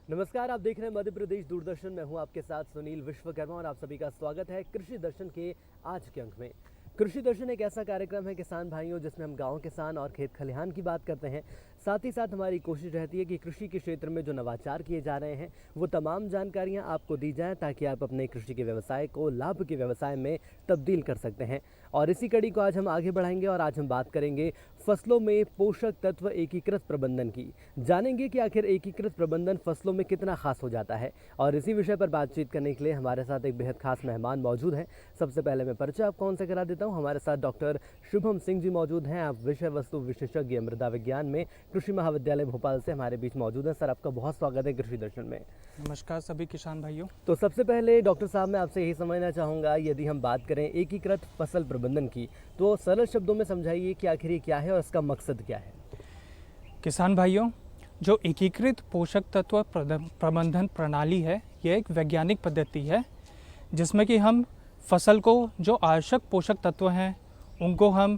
नमस्कार, आप देख रहे हैं मध्य प्रदेश दूरदर्शन। मैं हूं आपके साथ सुनील विश्वकर्मा और आप सभी का स्वागत है कृषि दर्शन के आज के अंक में। कृषि दर्शन एक ऐसा कार्यक्रम है किसान भाइयों जिसमें हम गांव किसान और खेत खलिहान की बात करते हैं। साथ ही साथ हमारी कोशिश रहती है कि कृषि के क्षेत्र में जो नवाचार किए जा रहे हैं वो तमाम जानकारियां आपको दी जाएं ताकि आप अपने कृषि के व्यवसाय को लाभ के व्यवसाय में तब्दील कर सकते हैं। और इसी कड़ी को आज हम आगे बढ़ाएंगे और आज हम बात करेंगे फसलों में पोषक तत्व एकीकृत प्रबंधन की। जानेंगे कि आखिर एकीकृत प्रबंधन फसलों में कितना खास हो जाता है। और इसी विषय पर बातचीत करने के लिए हमारे साथ एक बेहद खास मेहमान मौजूद हैं। सबसे पहले मैं परिचय आप कौन से करा देता हूं। हमारे साथ डॉक्टर शुभम सिंह जी मौजूद हैं। आप विषय वस्तु विशेषज्ञ मृदा विज्ञान में कृषि महाविद्यालय भोपाल से हमारे बीच मौजूद हैं। सर, आपका बहुत स्वागत है कृषि दर्शन में। नमस्कार सभी किसान भाइयों। तो सबसे पहले डॉक्टर साहब मैं आपसे यही समझना चाहूँगा, यदि हम बात करें एकीकृत फसल प्रबंधन की तो सरल शब्दों में समझाइए कि आखिर ये क्या है और इसका मकसद क्या है। किसान भाइयों, जो एकीकृत पोषक तत्व प्रबंधन प्रणाली है, यह एक वैज्ञानिक पद्धति है जिसमें कि हम फसल को जो आवश्यक पोषक तत्व हैं उनको हम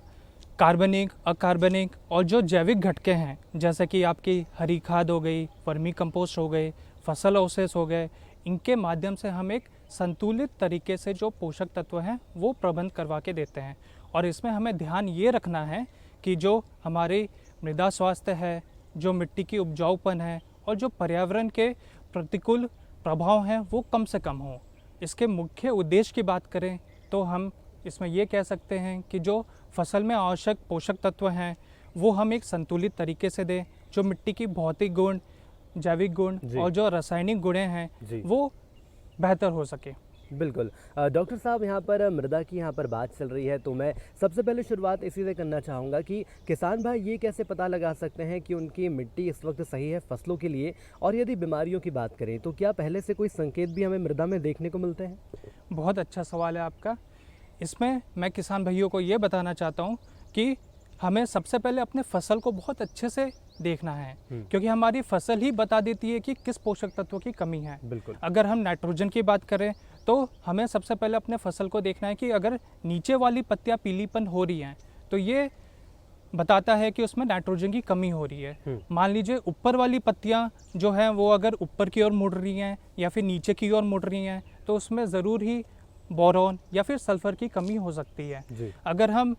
कार्बनिक, अकार्बनिक और जो जैविक घटके हैं जैसे कि आपकी हरी खाद हो गई, वर्मी कंपोस्ट हो गए, फसल अवशेष हो गए, इनके माध्यम से हम एक संतुलित तरीके से जो पोषक तत्व हैं वो प्रबंध करवा के देते हैं। और इसमें हमें ध्यान ये रखना है कि जो हमारी मृदा स्वास्थ्य है, जो मिट्टी की उपजाऊपन है और जो पर्यावरण के प्रतिकूल प्रभाव हैं वो कम से कम हो। इसके मुख्य उद्देश्य की बात करें तो हम इसमें ये कह सकते हैं कि जो फसल में आवश्यक पोषक तत्व हैं वो हम एक संतुलित तरीके से दें। जो मिट्टी की भौतिक गुण, जैविक गुण और जो रासायनिक गुण हैं वो बेहतर हो सके। बिल्कुल डॉक्टर साहब, यहाँ पर मृदा की यहाँ पर बात चल रही है तो मैं सबसे पहले शुरुआत इसी से करना चाहूँगा कि किसान भाई ये कैसे पता लगा सकते हैं कि उनकी मिट्टी इस वक्त सही है फसलों के लिए। और यदि बीमारियों की बात करें तो क्या पहले से कोई संकेत भी हमें मृदा में देखने को मिलते हैं। बहुत अच्छा सवाल है आपका। इसमें मैं किसान भाइयों को ये बताना चाहता हूँ कि हमें सबसे पहले अपने फसल को बहुत अच्छे से देखना है क्योंकि हमारी फसल ही बता देती है कि किस पोषक तत्वों की कमी है। बिल्कुल। अगर हम नाइट्रोजन की बात करें तो हमें सबसे पहले अपने फसल को देखना है कि अगर नीचे वाली पत्तियां पीलीपन हो रही हैं तो ये बताता है कि उसमें नाइट्रोजन की कमी हो रही है। मान लीजिए ऊपर वाली पत्तियां जो हैं वो अगर ऊपर की ओर मुड़ रही हैं या फिर नीचे की ओर मुड़ रही हैं तो उसमें ज़रूर ही बोरॉन या फिर सल्फर की कमी हो सकती है। अगर हम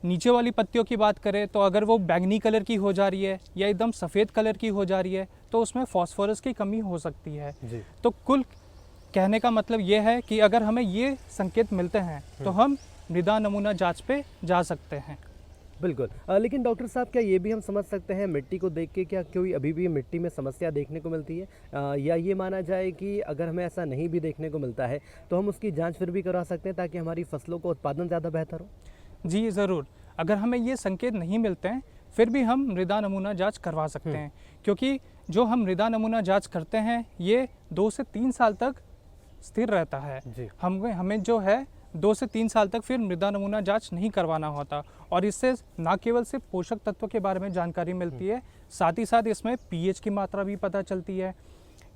नीचे वाली पत्तियों की बात करें तो अगर वो बैंगनी कलर की हो जा रही है या एकदम सफ़ेद कलर की हो जा रही है तो उसमें फास्फोरस की कमी हो सकती है। तो कुल कहने का मतलब ये है कि अगर हमें ये संकेत मिलते हैं तो हम मृदा नमूना जांच पे जा सकते हैं। बिल्कुल। लेकिन डॉक्टर साहब, क्या ये भी हम समझ सकते हैं मिट्टी को देख के क्या कोई अभी भी मिट्टी में समस्या देखने को मिलती है, या ये माना जाए कि अगर हमें ऐसा नहीं भी देखने को मिलता है तो हम उसकी जांच फिर भी करा सकते हैं ताकि हमारी फसलों का उत्पादन ज़्यादा बेहतर हो। जी ज़रूर। अगर हमें ये संकेत नहीं मिलते हैं फिर भी हम मृदा नमूना जांच करवा सकते हैं क्योंकि जो हम मृदा नमूना जांच करते हैं ये 2 से 3 साल तक स्थिर रहता है। हमें जो है 2 से 3 साल तक फिर मृदा नमूना जांच नहीं करवाना होता और इससे न केवल सिर्फ पोषक तत्वों के बारे में जानकारी मिलती है, साथ ही साथ इसमें पीएच की मात्रा भी पता चलती है।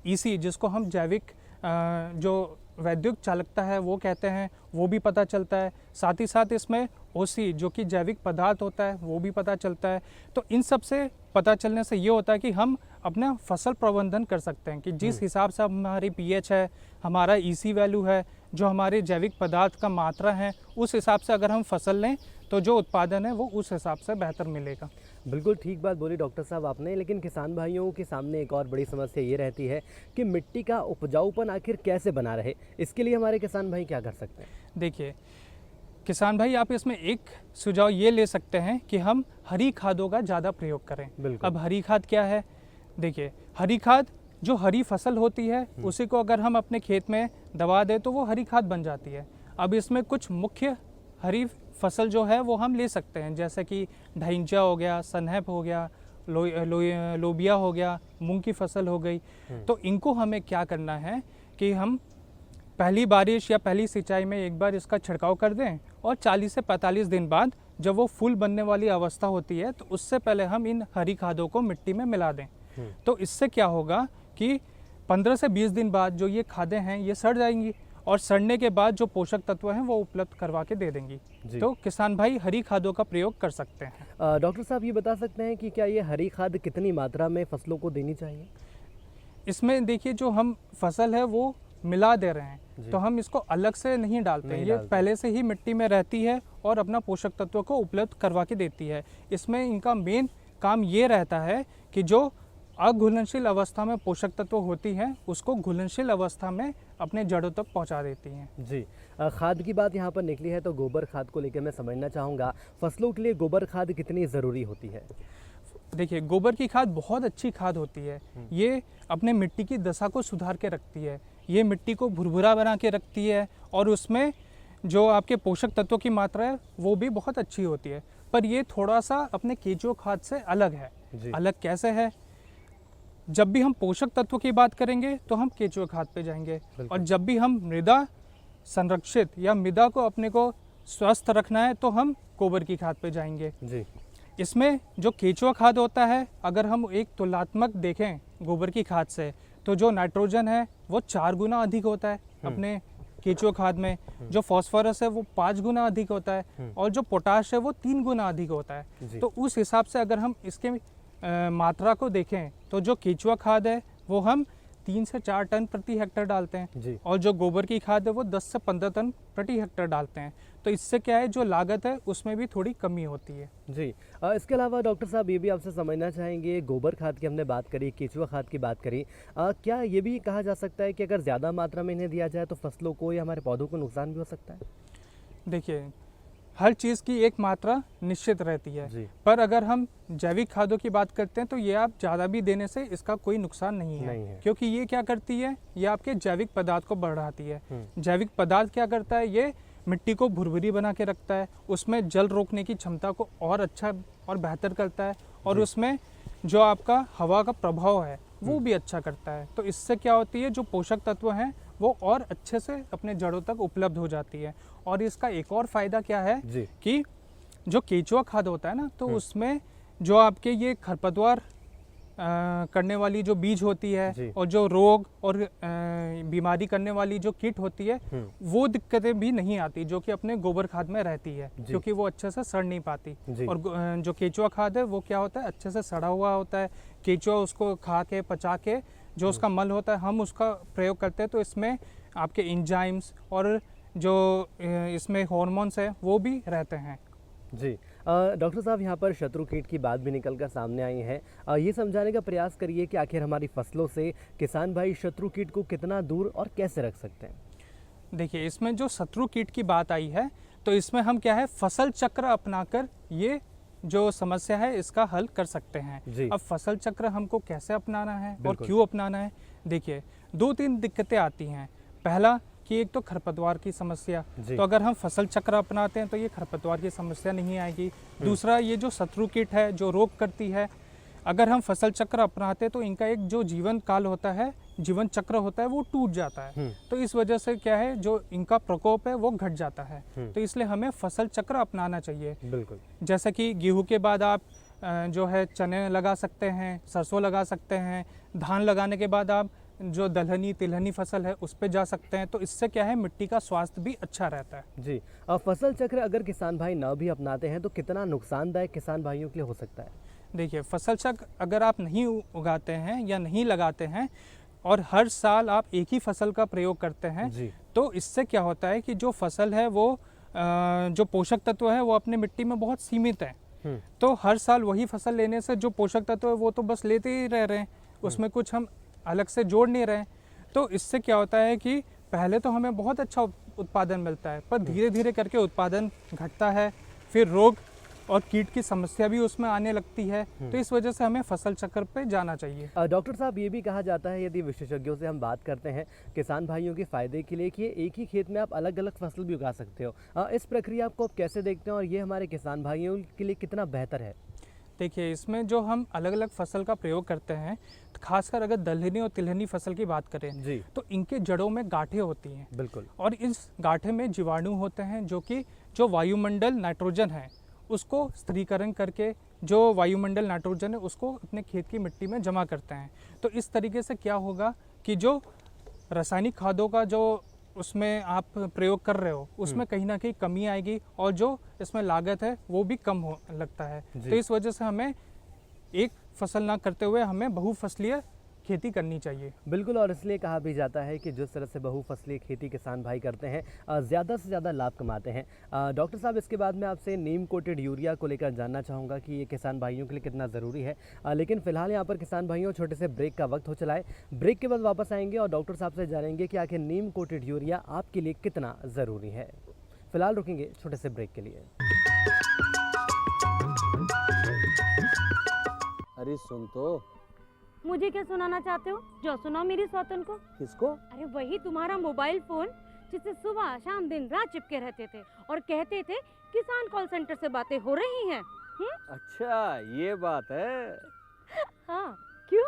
ईसी जिसको हम जैविक जो वैद्युत चालकता है वो कहते हैं वो भी पता चलता है। साथ ही साथ इसमें ओसी जो कि जैविक पदार्थ होता है वो भी पता चलता है। तो इन सब से पता चलने से ये होता है कि हम अपना फसल प्रबंधन कर सकते हैं कि जिस हिसाब से हमारी पीएच है, हमारा ईसी वैल्यू है, जो हमारे जैविक पदार्थ का मात्रा है, उस हिसाब से अगर हम फसल लें तो जो उत्पादन है वो उस हिसाब से बेहतर मिलेगा। बिल्कुल ठीक बात बोली डॉक्टर साहब आपने। लेकिन किसान भाइयों के सामने एक और बड़ी समस्या ये रहती है कि मिट्टी का उपजाऊपन आखिर कैसे बना रहे। इसके लिए हमारे किसान भाई क्या कर सकते हैं। देखिए किसान भाई, आप इसमें एक सुझाव ये ले सकते हैं कि हम हरी खादों का ज़्यादा प्रयोग करें। अब हरी खाद क्या है? देखिए, हरी खाद जो हरी फसल होती है उसी को अगर हम अपने खेत में दबा दें तो वो हरी खाद बन जाती है। अब इसमें कुछ मुख्य हरी फसल जो है वो हम ले सकते हैं जैसे कि ढैंचा हो गया, सनहप हो गया, लोबिया हो गया, मूंग की फसल हो गई। तो इनको हमें क्या करना है कि हम पहली बारिश या पहली सिंचाई में एक बार इसका छिड़काव कर दें और 40 से 45 दिन बाद जब वो फूल बनने वाली अवस्था होती है तो उससे पहले हम इन हरी खादों को मिट्टी में मिला दें। तो इससे क्या होगा कि 15 से 20 दिन बाद जो ये खादें हैं ये सड़ जाएंगी और सड़ने के बाद जो पोषक तत्व हैं वो उपलब्ध करवा के दे देंगी। तो किसान भाई हरी खादों का प्रयोग कर सकते हैं। डॉक्टर साहब ये बता सकते हैं कि क्या ये हरी खाद कितनी मात्रा में फसलों को देनी चाहिए? इसमें देखिए जो हम फसल है वो मिला दे रहे हैं तो हम इसको अलग से नहीं डालते हैं, ये पहले से ही मिट्टी में रहती है और अपना पोषक तत्व को उपलब्ध करवा के देती है। इसमें इनका मेन काम ये रहता है कि जो अघुलनशील अवस्था में पोषक तत्व होती हैं उसको घुलनशील अवस्था में अपने जड़ों तक पहुंचा देती हैं। जी, खाद की बात यहाँ पर निकली है तो गोबर खाद को लेकर मैं समझना चाहूँगा, फसलों के लिए गोबर खाद कितनी ज़रूरी होती है? देखिए गोबर की खाद बहुत अच्छी खाद होती है। ये अपने मिट्टी की दशा को सुधार के रखती है, ये मिट्टी को भुरभुरा बना के रखती है और उसमें जो आपके पोषक तत्वों की मात्रा है वो भी बहुत अच्छी होती है। पर ये थोड़ा सा अपने केंचुआ खाद से अलग है। अलग कैसे है? जब भी हम पोषक तत्व की बात करेंगे तो हम केंचुआ खाद पे जाएंगे और जब भी हम मृदा संरक्षित या मृदा को अपने को स्वस्थ रखना है तो हम गोबर की खाद पे जाएंगे। जी, इसमें जो केंचुआ खाद होता है अगर हम एक तुलनात्मक देखें गोबर की खाद से तो जो नाइट्रोजन है वो 4 गुना अधिक होता है अपने केंचुआ खाद में, जो फास्फोरस है वो 5 गुना अधिक होता है और जो पोटाश है वो 3 गुना अधिक होता है। तो उस हिसाब से अगर हम इसके मात्रा को देखें तो जो केंचुआ खाद है वो हम 3 से 4 टन प्रति हेक्टेयर डालते हैं और जो गोबर की खाद है वो 10 से 15 टन प्रति हेक्टेयर डालते हैं। तो इससे क्या है जो लागत है उसमें भी थोड़ी कमी होती है। जी, इसके अलावा डॉक्टर साहब ये भी आपसे समझना चाहेंगे, गोबर खाद की हमने बात करी, केंचुआ खाद की बात करी, क्या ये भी कहा जा सकता है कि अगर ज़्यादा मात्रा में इन्हें दिया जाए तो फसलों को या हमारे पौधों को नुकसान भी हो सकता है? देखिए हर चीज़ की एक मात्रा निश्चित रहती है, पर अगर हम जैविक खादों की बात करते हैं तो ये आप ज़्यादा भी देने से इसका कोई नुकसान नहीं है। क्योंकि ये क्या करती है, ये आपके जैविक पदार्थ को बढ़ाती है। जैविक पदार्थ क्या करता है, ये मिट्टी को भुरभुरी बना के रखता है, उसमें जल रोकने की क्षमता को और अच्छा और बेहतर करता है और उसमें जो आपका हवा का प्रभाव है वो भी अच्छा करता है। तो इससे क्या होती है जो पोषक तत्व हैं वो और अच्छे से अपने जड़ों तक उपलब्ध हो जाती है। और इसका एक और फायदा क्या है कि जो केंचुआ खाद होता है ना तो उसमें जो आपके ये खरपतवार करने वाली जो बीज होती है और जो रोग और बीमारी करने वाली जो कीट होती है वो दिक्कतें भी नहीं आती जो कि अपने गोबर खाद में रहती है, क्योंकि वो अच्छे से सड़ नहीं पाती। और जो केंचुआ खाद है वो क्या होता है, अच्छे से सड़ा हुआ होता है। केंचुआ उसको खा के पचा के जो उसका मल होता है हम उसका प्रयोग करते हैं, तो इसमें आपके एंजाइम्स और जो इसमें हार्मोन्स है वो भी रहते हैं। जी, डॉक्टर साहब यहाँ पर शत्रु कीट की बात भी निकल कर सामने आई है, ये समझाने का प्रयास करिए कि आखिर हमारी फसलों से किसान भाई शत्रु कीट को कितना दूर और कैसे रख सकते हैं? देखिए इसमें जो शत्रु कीट की बात आई है तो इसमें हम क्या है फसल चक्र अपनाकर ये जो समस्या है इसका हल कर सकते हैं। अब फसल चक्र हमको कैसे अपनाना है और क्यों अपनाना है, देखिए 2-3 दिक्कतें आती हैं। पहला कि एक तो खरपतवार की समस्या, तो अगर हम फसल चक्र अपनाते हैं तो ये खरपतवार की समस्या नहीं आएगी। दूसरा ये जो शत्रु कीट है जो रोग करती है, अगर हम फसल चक्र अपनाते हैं तो इनका एक जो जीवन काल होता है, जीवन चक्र होता है वो टूट जाता है। तो इस वजह से क्या है जो इनका प्रकोप है वो घट जाता है। तो इसलिए हमें फसल चक्र अपनाना चाहिए। बिल्कुल, जैसे कि गेहूं के बाद आप जो है चने लगा सकते हैं, सरसों लगा सकते हैं, धान लगाने के बाद आप जो दलहनी तिलहनी फसल है उस पे जा सकते हैं। तो इससे क्या है मिट्टी का स्वास्थ्य भी अच्छा रहता है। जी, फसल चक्र अगर किसान भाई न भी अपनाते हैं तो कितना नुकसानदायक किसान भाइयों के लिए हो सकता है? देखिए फसल चक्र अगर आप नहीं उगाते हैं या नहीं लगाते हैं और हर साल आप एक ही फसल का प्रयोग करते हैं तो इससे क्या होता है कि जो फसल है वो जो पोषक तत्व है वो अपने मिट्टी में बहुत सीमित है। तो हर साल वही फसल लेने से जो पोषक तत्व है वो तो बस लेते ही रह रहे हैं, उसमें कुछ हम अलग से जोड़ नहीं रहे। तो इससे क्या होता है कि पहले तो हमें बहुत अच्छा उत्पादन मिलता है पर धीरे धीरे करके उत्पादन घटता है, फिर रोग और कीट की समस्या भी उसमें आने लगती है। तो इस वजह से हमें फसल चक्र पे जाना चाहिए। डॉक्टर साहब ये भी कहा जाता है, यदि विशेषज्ञों से हम बात करते हैं किसान भाइयों के फ़ायदे के लिए, कि एक ही खेत में आप अलग अलग फसल भी उगा सकते हो, इस प्रक्रिया को आप कैसे देखते हैं और ये हमारे किसान भाइयों के लिए कितना बेहतर है? देखिए, इसमें जो हम अलग अलग फसल का प्रयोग करते हैं, तो खासकर अगर दलहनी और तिलहनी फसल की बात करें जी तो इनके जड़ों में गांठें होती हैं बिल्कुल। और इस गांठे में जीवाणु होते हैं जो कि जो वायुमंडल नाइट्रोजन है उसको स्थिरीकरण करके जो वायुमंडल नाइट्रोजन है उसको अपने खेत की मिट्टी में जमा करते हैं। तो इस तरीके से क्या होगा कि जो रासायनिक खादों का जो उसमें आप प्रयोग कर रहे हो उसमें कहीं ना कहीं कमी आएगी और जो इसमें लागत है वो भी कम हो लगता है। तो इस वजह से हमें एक फसल ना करते हुए हमें बहुफसलीय खेती करनी चाहिए। बिल्कुल, और इसलिए कहा भी जाता है कि जिस तरह से बहुफसलीय खेती किसान भाई करते हैं ज़्यादा से ज़्यादा लाभ कमाते हैं। डॉक्टर साहब, इसके बाद मैं आपसे नीम कोटेड यूरिया को लेकर जानना चाहूँगा कि ये किसान भाइयों के लिए कितना ज़रूरी है। लेकिन फिलहाल यहाँ पर किसान भाइयों छोटे से ब्रेक का वक्त हो चला है। ब्रेक के बाद वापस आएंगे और डॉक्टर साहब से जानेंगे कि आखिर नीम कोटेड यूरिया आपके लिए कितना ज़रूरी है। फिलहाल रुकेंगे छोटे से ब्रेक के लिए। अरे सुन तो। मुझे क्या सुनाना चाहते हो? जो सुनाओ मेरी सौतन को। किसको? अरे वही तुम्हारा मोबाइल फोन जिससे सुबह शाम दिन रात चिपके रहते थे और कहते थे किसान कॉल सेंटर से बातें हो रही हैं। अच्छा ये बात है। हाँ, क्यों?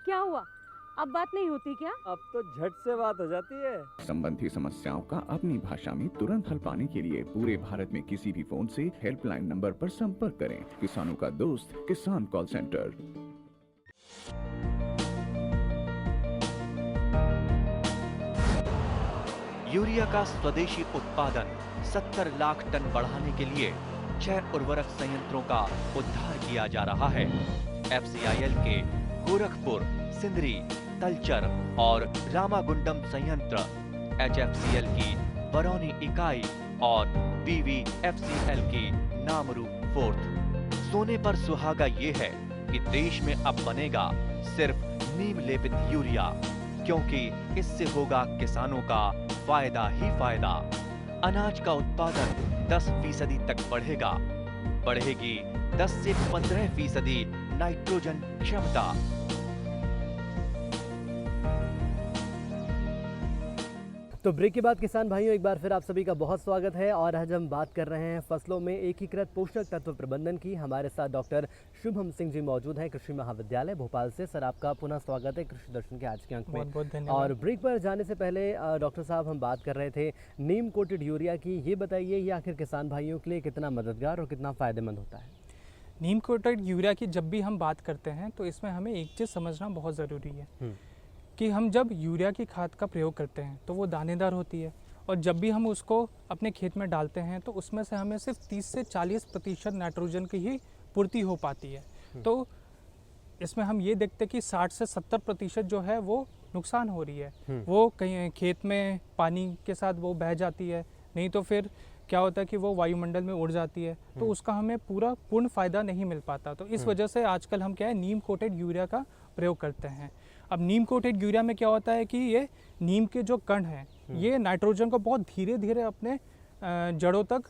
क्या हुआ? अब बात नहीं होती क्या? अब तो झट से बात हो जाती है। संबंधी समस्याओं का अपनी भाषा में तुरंत हल पाने के लिए पूरे भारत में किसी भी फोन से हेल्पलाइन नंबर पर संपर्क करें। किसानों का दोस्त किसान कॉल सेंटर। यूरिया का स्वदेशी उत्पादन 70 लाख टन बढ़ाने के लिए 6 उर्वरक संयंत्रों का उद्धार किया जा रहा है। FCIL के गोरखपुर, सिंदरी, तलचर और रामागुंडम संयंत्र, HFCL की बरौनी इकाई और BVFCL की नामरू फोर्थ। सोने पर सुहागा ये है कि देश में अब बनेगा सिर्फ नीम लेपित यूरिया, क्योंकि इससे होगा किसानों का फायदा ही फायदा। अनाज का उत्पादन 10% तक बढ़ेगा। बढ़ेगी 10 से 15% नाइट्रोजन क्षमता। तो ब्रेक के बाद किसान भाइयों एक बार फिर आप सभी का बहुत स्वागत है और आज हम बात कर रहे हैं फसलों में एकीकृत पोषक तत्व प्रबंधन की। हमारे साथ डॉक्टर शुभम सिंह जी मौजूद हैं कृषि महाविद्यालय भोपाल से। सर, आपका पुनः स्वागत है कृषि दर्शन के आज के अंक में। बहुत धन्यवाद। और ब्रेक पर जाने से पहले डॉक्टर साहब हम बात कर रहे थे नीम कोटेड यूरिया की। ये बताइए ये आखिर किसान भाइयों के लिए कितना मददगार और कितना फ़ायदेमंद होता है? नीम कोटेड यूरिया की जब भी हम बात करते हैं तो इसमें हमें एक चीज़ समझना बहुत ज़रूरी है कि हम जब यूरिया की खाद का प्रयोग करते हैं तो वो दानेदार होती है और जब भी हम उसको अपने खेत में डालते हैं तो उसमें से हमें सिर्फ 30 से 40% नाइट्रोजन की ही पूर्ति हो पाती है। तो इसमें हम ये देखते हैं कि 60 से 70% जो है वो नुकसान हो रही है। वो कहीं खेत में पानी के साथ वो बह जाती है, नहीं तो फिर क्या होता है कि वो वायुमंडल में उड़ जाती है, तो उसका हमें पूर्ण फ़ायदा नहीं मिल पाता। तो इस वजह से आजकल हम क्या है नीम कोटेड यूरिया का प्रयोग करते हैं। अब नीम कोटेड यूरिया में क्या होता है कि ये नीम के जो कण हैं ये नाइट्रोजन को बहुत धीरे धीरे अपने जड़ों तक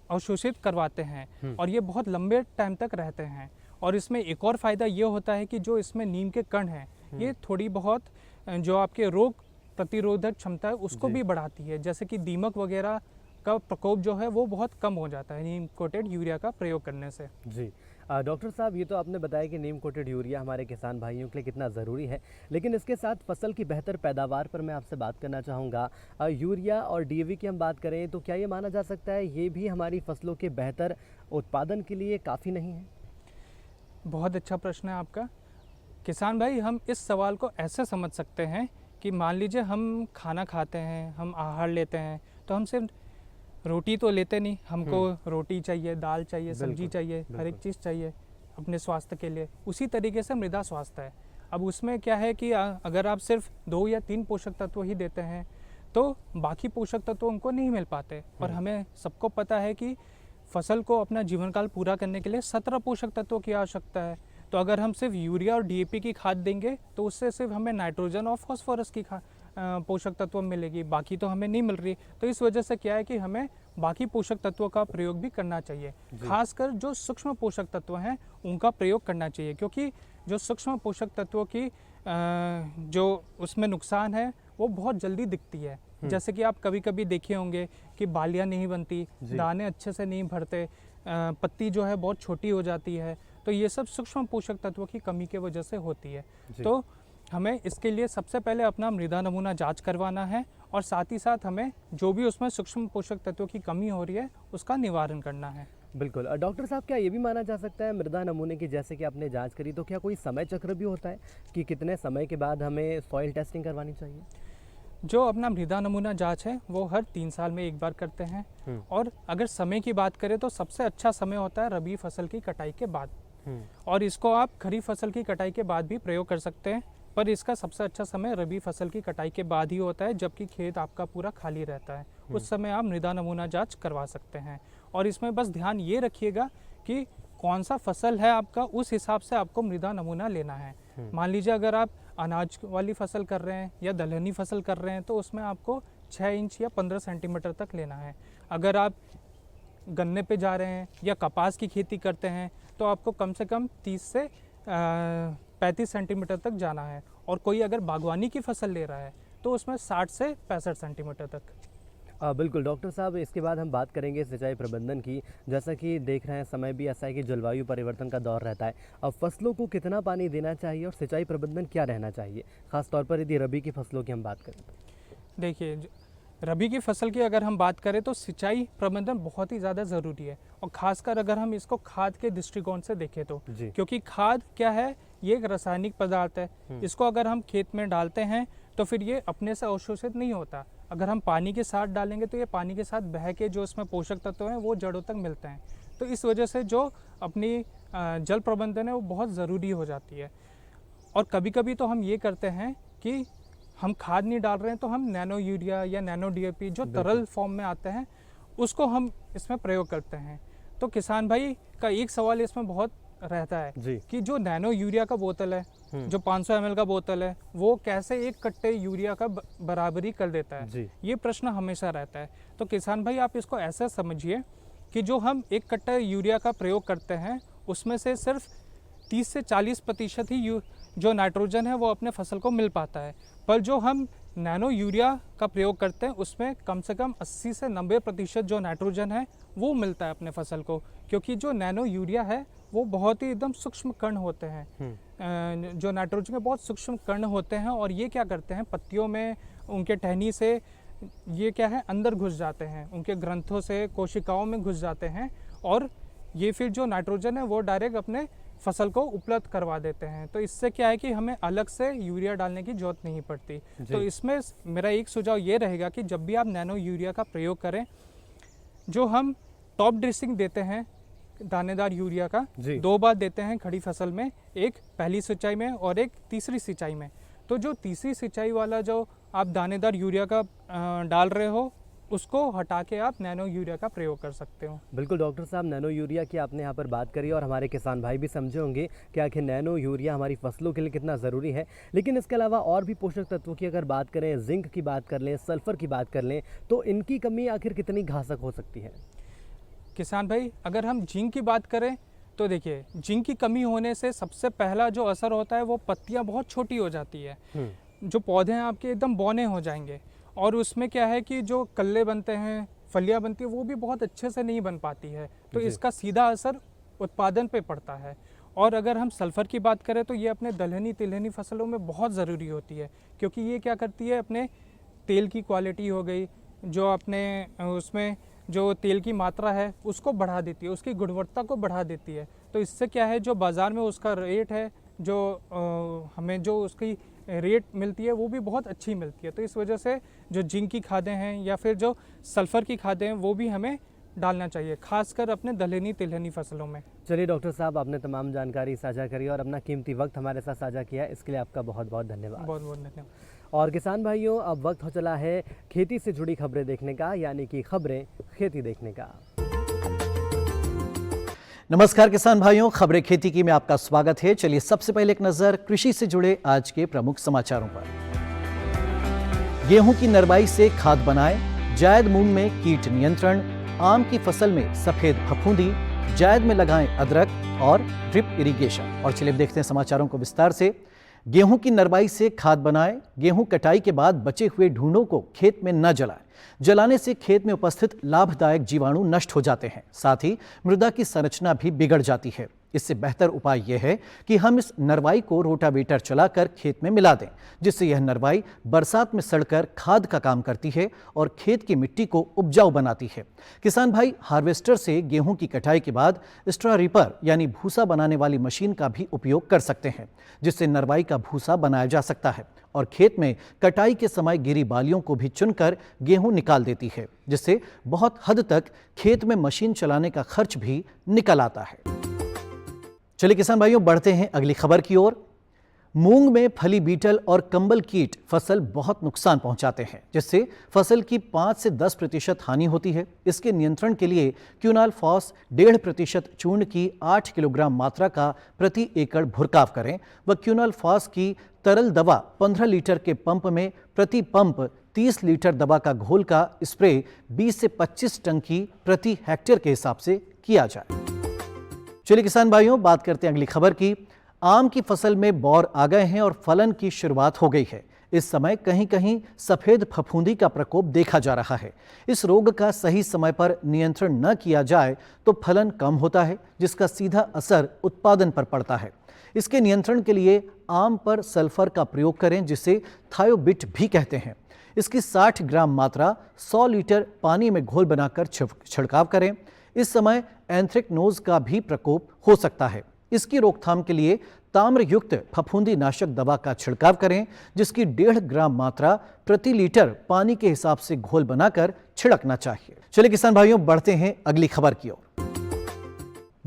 अवशोषित करवाते हैं और ये बहुत लंबे टाइम तक रहते हैं। और इसमें एक और फ़ायदा ये होता है कि जो इसमें नीम के कण हैं ये थोड़ी बहुत जो आपके रोग प्रतिरोधक क्षमता है उसको भी बढ़ाती है, जैसे कि दीमक वगैरह का प्रकोप जो है वो बहुत कम हो जाता है नीम कोटेड यूरिया का प्रयोग करने से। जी डॉक्टर साहब, ये तो आपने बताया कि नीम कोटेड यूरिया हमारे किसान भाइयों के लिए कितना ज़रूरी है, लेकिन इसके साथ फसल की बेहतर पैदावार पर मैं आपसे बात करना चाहूँगा। यूरिया और DAP की हम बात करें तो क्या ये माना जा सकता है ये भी हमारी फसलों के बेहतर उत्पादन के लिए काफ़ी नहीं है? बहुत अच्छा प्रश्न है आपका किसान भाई। हम इस सवाल को ऐसे समझ सकते हैं कि मान लीजिए हम खाना खाते हैं, हम आहार लेते हैं, तो हम सिर्फ रोटी तो लेते नहीं, हमको रोटी चाहिए, दाल चाहिए, सब्जी चाहिए, हर एक चीज़ चाहिए अपने स्वास्थ्य के लिए। उसी तरीके से मृदा स्वास्थ्य है। अब उसमें क्या है कि अगर आप सिर्फ 2 या 3 पोषक तत्व ही देते हैं तो बाकी पोषक तत्व उनको नहीं मिल पाते। और हमें सबको पता है कि फसल को अपना जीवन काल पूरा करने के लिए 17 पोषक तत्वों की आवश्यकता है। तो अगर हम सिर्फ यूरिया और DAP की खाद देंगे तो उससे सिर्फ हमें नाइट्रोजन और फॉस्फोरस की पोषक तत्व मिलेगी, बाकी तो हमें नहीं मिल रही। तो इस वजह से क्या है कि हमें बाकी पोषक तत्वों का प्रयोग भी करना चाहिए, खासकर जो सूक्ष्म पोषक तत्व हैं उनका प्रयोग करना चाहिए, क्योंकि जो सूक्ष्म पोषक तत्वों की जो उसमें नुकसान है वो बहुत जल्दी दिखती है। जैसे कि आप कभी कभी देखे होंगे कि बालियाँ नहीं बनती, दाने अच्छे से नहीं भरते, पत्ती जो है बहुत छोटी हो जाती है। तो ये सब सूक्ष्म पोषक तत्वों की कमी की वजह से होती है। जी। तो हमें इसके लिए सबसे पहले अपना मृदा नमूना जांच करवाना है और साथ ही साथ हमें जो भी उसमें सूक्ष्म पोषक तत्वों की कमी हो रही है उसका निवारण करना है। बिल्कुल। डॉक्टर साहब, क्या ये भी माना जा सकता है मृदा नमूने की, जैसे कि आपने जांच करी, तो क्या कोई समय चक्र भी होता है कि कितने समय के बाद हमें सॉइल टेस्टिंग करवानी चाहिए? जो अपना मृदा नमूना जांच है वो हर 3 साल में एक बार करते हैं। और अगर समय की बात करें तो सबसे अच्छा समय होता है रबी फसल की कटाई के बाद, और इसको आप खरीफ फसल की कटाई के बाद भी प्रयोग कर सकते हैं, पर इसका सबसे अच्छा समय रबी फसल की कटाई के बाद ही होता है, जबकि खेत आपका पूरा खाली रहता है। उस समय आप मृदा नमूना जांच करवा सकते हैं। और इसमें बस ध्यान ये रखिएगा कि कौन सा फसल है आपका, उस हिसाब से आपको मृदा नमूना लेना है। मान लीजिए अगर आप अनाज वाली फसल कर रहे हैं या दलहनी फसल कर रहे हैं तो उसमें आपको 6 इंच या 15 सेंटीमीटर तक लेना है। अगर आप गन्ने पे जा रहे हैं या कपास की खेती करते हैं तो आपको कम से कम 30 से 35 सेंटीमीटर तक जाना है। और कोई अगर बागवानी की फसल ले रहा है तो उसमें 60 से 65 सेंटीमीटर तक। बिल्कुल डॉक्टर साहब, इसके बाद हम बात करेंगे सिंचाई प्रबंधन की। जैसा कि देख रहे हैं समय भी ऐसा है कि जलवायु परिवर्तन का दौर रहता है। अब फसलों को कितना पानी देना चाहिए और सिंचाई प्रबंधन क्या रहना चाहिए, खास तौर पर यदि रबी की फसलों की हम बात करें तो? देखिए, रबी की फसल की अगर हम बात करें तो सिंचाई प्रबंधन बहुत ही ज़्यादा ज़रूरी है, और ख़ासकर अगर हम इसको खाद के दृष्टिकोण से देखें तो, क्योंकि खाद क्या है, ये एक रासायनिक पदार्थ है। इसको अगर हम खेत में डालते हैं तो फिर ये अपने से अवशोषित नहीं होता। अगर हम पानी के साथ डालेंगे तो ये पानी के साथ बह के जो इसमें पोषक तत्व हैं वो जड़ों तक मिलते हैं। तो इस वजह से जो अपनी जल प्रबंधन है वो बहुत ज़रूरी हो जाती है। और कभी कभी तो हम ये करते हैं कि हम खाद नहीं डाल रहे हैं तो हम नैनो यूरिया या नैनो डीएपी जो तरल फॉर्म में आते हैं उसको हम इसमें प्रयोग करते हैं। तो किसान भाई का एक सवाल इसमें बहुत रहता है कि जो नैनो यूरिया का बोतल है, जो 500 ml का बोतल है, वो कैसे एक कट्टे यूरिया का बराबरी कर देता है। ये प्रश्न हमेशा रहता है। तो किसान भाई आप इसको ऐसा समझिए कि जो हम एक कट्टा यूरिया का प्रयोग करते हैं उसमें से सिर्फ 30 से 40% ही जो नाइट्रोजन है वो अपने फसल को मिल पाता है। पर जो हम नैनो यूरिया का प्रयोग करते हैं उसमें कम से कम 80 से 90% जो नाइट्रोजन है वो मिलता है अपने फसल को, क्योंकि जो नैनो यूरिया है वो बहुत ही एकदम सूक्ष्म कण होते हैं। जो नाइट्रोजन के बहुत सूक्ष्म कण होते हैं और ये क्या करते हैं, पत्तियों में उनके टहनी से ये क्या है अंदर घुस जाते हैं, उनके ग्रंथों से कोशिकाओं में घुस जाते हैं, और ये फिर जो नाइट्रोजन है वो डायरेक्ट अपने फसल को उपलब्ध करवा देते हैं। तो इससे क्या है कि हमें अलग से यूरिया डालने की जरूरत नहीं पड़ती। तो इसमें मेरा एक सुझाव ये रहेगा कि जब भी आप नैनो यूरिया का प्रयोग करें, जो हम टॉप ड्रेसिंग देते हैं दानेदार यूरिया का 2 बार देते हैं खड़ी फसल में, एक पहली सिंचाई में और एक तीसरी सिंचाई में। तो जो तीसरी सिंचाई वाला जो आप दानेदार यूरिया का डाल रहे हो उसको हटा के आप नैनो यूरिया का प्रयोग कर सकते हो। बिल्कुल डॉक्टर साहब, नैनो यूरिया की आपने यहाँ पर बात करी और हमारे किसान भाई भी समझे होंगे कि आखिर नैनो यूरिया हमारी फसलों के लिए कितना ज़रूरी है। लेकिन इसके अलावा और भी पोषक तत्वों की अगर बात करें, जिंक की बात कर लें, सल्फर की बात कर लें, तो इनकी कमी आखिर कितनी घातक हो सकती है? किसान भाई, अगर हम जिंक की बात करें तो देखिए, जिंक की कमी होने से सबसे पहला जो असर होता है वो पत्तियाँ बहुत छोटी हो जाती है, जो पौधे हैं आपके एकदम बौने हो जाएंगे, और उसमें क्या है कि जो कल्ले बनते हैं, फलियां बनती है, वो भी बहुत अच्छे से नहीं बन पाती है। तो इसका सीधा असर उत्पादन पे पड़ता है। और अगर हम सल्फ़र की बात करें तो ये अपने दलहनी तिलहनी फसलों में बहुत ज़रूरी होती है, क्योंकि ये क्या करती है, अपने तेल की क्वालिटी हो गई, जो अपने उसमें जो तेल की मात्रा है उसको बढ़ा देती है, उसकी गुणवत्ता को बढ़ा देती है। तो इससे क्या है, जो बाज़ार में उसका रेट है, जो हमें जो उसकी रेट मिलती है वो भी बहुत अच्छी मिलती है। तो इस वजह से जो जिंक की खादें हैं या फिर जो सल्फ़र की खादें हैं वो भी हमें डालना चाहिए, खासकर अपने दलहनी तिलहनी फसलों में। चलिए डॉक्टर साहब, आपने तमाम जानकारी साझा करी और अपना कीमती वक्त हमारे साथ साझा किया, इसके लिए आपका बहुत बहुत धन्यवाद। बहुत बहुत धन्यवाद। और किसान भाइयों, अब वक्त हो चला है खेती से जुड़ी खबरें देखने का, यानी कि खबरें खेती देखने का। नमस्कार किसान भाइयों, खबरें खेती की में आपका स्वागत है। चलिए सबसे पहले एक नजर कृषि से जुड़े आज के प्रमुख समाचारों पर। गेहूं की नरवाई से खाद बनाए, जायद मूंग में कीट नियंत्रण, आम की फसल में सफेद फफूंदी, जायद में लगाएं अदरक और ड्रिप इरिगेशन। और चलिए देखते हैं समाचारों को विस्तार से। गेहूं की नरवाई से खाद बनाएं। गेहूं कटाई के बाद बचे हुए ढूंढों को खेत में न जलाएं। जलाने से खेत में उपस्थित लाभदायक जीवाणु नष्ट हो जाते हैं, साथ ही मृदा की संरचना भी बिगड़ जाती है। इससे बेहतर उपाय यह है कि हम इस नरवाई को रोटावेटर चलाकर खेत में मिला दें, जिससे यह नरवाई बरसात में सड़कर खाद का काम करती है और खेत की मिट्टी को उपजाऊ बनाती है। किसान भाई हार्वेस्टर से गेहूं की कटाई के बाद स्ट्रॉ रीपर यानी भूसा बनाने वाली मशीन का भी उपयोग कर सकते हैं, जिससे नरवाई का भूसा बनाया जा सकता है और खेत में कटाई के समय गिरी बालियों को भी चुनकर गेहूं निकाल देती है, जिससे बहुत हद तक खेत में मशीन चलाने का खर्च भी निकल आता है। चलिए किसान भाइयों, बढ़ते हैं अगली खबर की ओर। मूंग में फली बीटल और कंबल कीट फसल बहुत नुकसान पहुंचाते हैं, जिससे फसल की 5 से 10% हानि होती है। इसके नियंत्रण के लिए क्यूनाल फॉस 1.5% चूर्ण की 8 किलोग्राम मात्रा का प्रति एकड़ भुरकाव करें व क्यूनाल फॉस की तरल दवा 15 लीटर के पंप में प्रति पंप 30 लीटर दवा का घोल का स्प्रे 20 से 25 टंकी प्रति हेक्टेयर के हिसाब से किया जाए। चलिए किसान भाइयों, बात करते हैं अगली खबर की। आम की फसल में बौर आ गए हैं और फलन की शुरुआत हो गई है। इस समय कहीं कहीं सफेद फफूंदी का प्रकोप देखा जा रहा है। इस रोग का सही समय पर नियंत्रण न किया जाए तो फलन कम होता है, जिसका सीधा असर उत्पादन पर पड़ता है। इसके नियंत्रण के लिए आम पर सल्फर का प्रयोग करें, जिसे थायोबिट भी कहते हैं। इसकी 60 ग्राम मात्रा 100 लीटर पानी में घोल बनाकर छिड़काव करें। इस समय एंथ्रेक्नोज का भी प्रकोप हो सकता है। इसकी रोकथाम के लिए ताम्र युक्त फफूंदी नाशक दवा का छिड़काव करें, जिसकी 1.5 ग्राम मात्रा प्रति लीटर पानी के हिसाब से घोल बनाकर छिड़कना चाहिए। चलिए किसान भाइयों, बढ़ते हैं अगली खबर की ओर।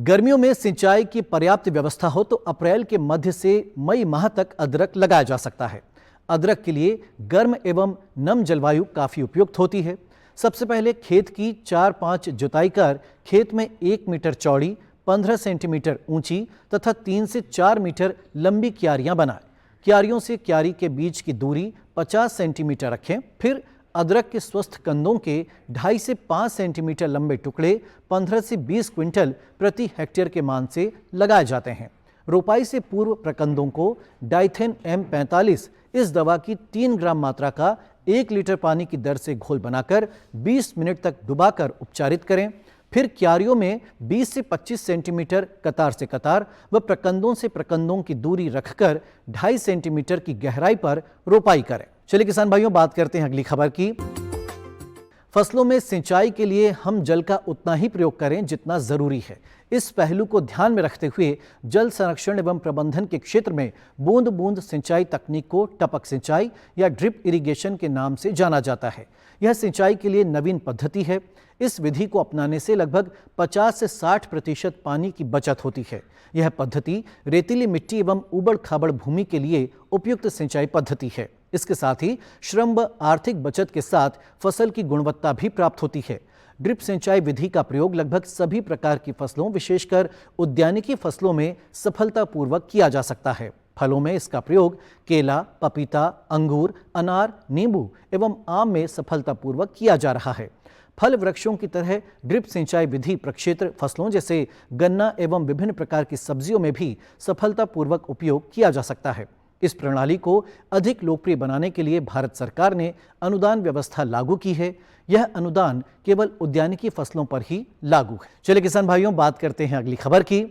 गर्मियों में सिंचाई की पर्याप्त व्यवस्था हो तो अप्रैल के मध्य से मई माह तक अदरक लगाया जा सकता है। अदरक के लिए गर्म एवं नम जलवायु काफी उपयुक्त होती है। सबसे पहले खेत की 4-5 जुताई कर खेत में 1 मीटर चौड़ी, 15 सेंटीमीटर ऊंची तथा 3 से 4 मीटर लंबी क्यारियां बनाएं। क्यारियों से क्यारी के बीच की दूरी 50 सेंटीमीटर रखें। फिर अदरक के स्वस्थ कंदों के 2.5 से 5 सेंटीमीटर लंबे टुकड़े 15 से 20 क्विंटल प्रति हेक्टेयर के मान से लगाए जाते हैं। रोपाई से पूर्व प्रकंदों को डाइथेन M45 इस दवा की 3 ग्राम मात्रा का 1 लीटर पानी की दर से घोल बनाकर 20 मिनट तक डुबाकर उपचारित करें। फिर क्यारियों में 20 से 25 सेंटीमीटर कतार से कतार व प्रकंदों से प्रकंदों की दूरी रखकर 2.5 सेंटीमीटर की गहराई पर रोपाई करें। चलिए किसान भाइयों, बात करते हैं अगली खबर की। फसलों में सिंचाई के लिए हम जल का उतना ही प्रयोग करें जितना जरूरी है। इस पहलू को ध्यान में रखते हुए जल संरक्षण एवं प्रबंधन के क्षेत्र में बूंद बूंद सिंचाई तकनीक को टपक सिंचाई या ड्रिप इरिगेशन के नाम से जाना जाता है। यह सिंचाई के लिए नवीन पद्धति है। इस विधि को अपनाने से लगभग 50 से 60% पानी की बचत होती है। यह पद्धति रेतीली मिट्टी एवं उबड़ खाबड़ भूमि के लिए उपयुक्त सिंचाई पद्धति है। इसके साथ ही श्रम व आर्थिक बचत के साथ फसल की गुणवत्ता भी प्राप्त होती है। ड्रिप सिंचाई विधि का प्रयोग लगभग सभी प्रकार की फसलों, विशेषकर उद्यानिकी फसलों में सफलतापूर्वक किया जा सकता है। फलों में इसका प्रयोग केला, पपीता, अंगूर, अनार, नींबू एवं आम में सफलतापूर्वक किया जा रहा है। फल वृक्षों की तरह ड्रिप सिंचाई विधि प्रक्षेत्र फसलों जैसे गन्ना एवं विभिन्न प्रकार की सब्जियों में भी सफलतापूर्वक उपयोग किया जा सकता है। इस प्रणाली को अधिक लोकप्रिय बनाने के लिए भारत सरकार ने अनुदान व्यवस्था लागू की है। यह अनुदान केवल उद्यानिकी फसलों पर ही लागू है। चलिए किसान भाइयों, बात करते हैं अगली खबर की।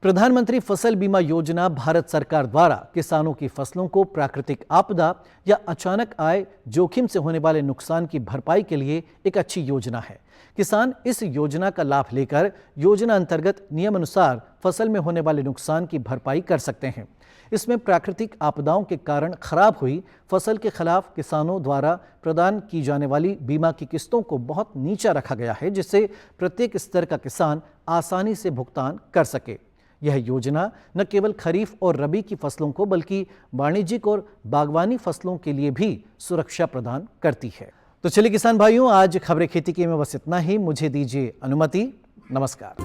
प्रधानमंत्री फसल बीमा योजना भारत सरकार द्वारा किसानों की फसलों को प्राकृतिक आपदा या अचानक आए जोखिम से होने वाले नुकसान की भरपाई के लिए एक अच्छी योजना है। किसान इस योजना का लाभ लेकर योजना अंतर्गत नियमानुसार फसल में होने वाले नुकसान की भरपाई कर सकते हैं। इसमें प्राकृतिक आपदाओं के कारण खराब हुई फसल के खिलाफ किसानों द्वारा प्रदान की जाने वाली बीमा की किस्तों को बहुत नीचा रखा गया है, जिससे प्रत्येक स्तर का किसान आसानी से भुगतान कर सके। यह योजना न केवल खरीफ और रबी की फसलों को बल्कि वाणिज्यिक और बागवानी फसलों के लिए भी सुरक्षा प्रदान करती है। तो चलिए किसान भाइयों, आज खबरें खेती की में बस इतना ही। मुझे दीजिए अनुमति। नमस्कार।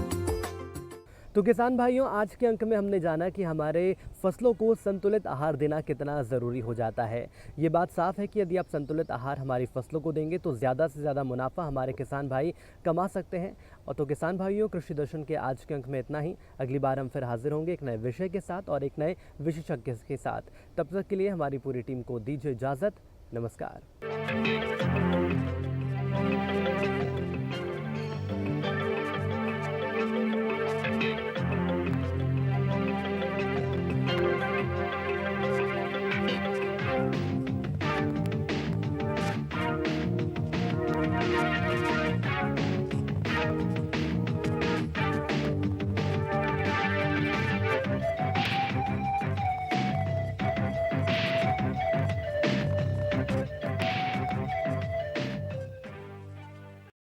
तो किसान भाइयों, आज के अंक में हमने जाना कि हमारे फसलों को संतुलित आहार देना कितना ज़रूरी हो जाता है। ये बात साफ है कि यदि आप संतुलित आहार हमारी फसलों को देंगे तो ज़्यादा से ज़्यादा मुनाफा हमारे किसान भाई कमा सकते हैं। और तो किसान भाइयों, कृषि दर्शन के आज के अंक में इतना ही। अगली बार हम फिर हाजिर होंगे एक नए विषय के साथ और एक नए विशेषज्ञ के साथ। तब तक के लिए हमारी पूरी टीम को दीजिए इजाज़त। नमस्कार।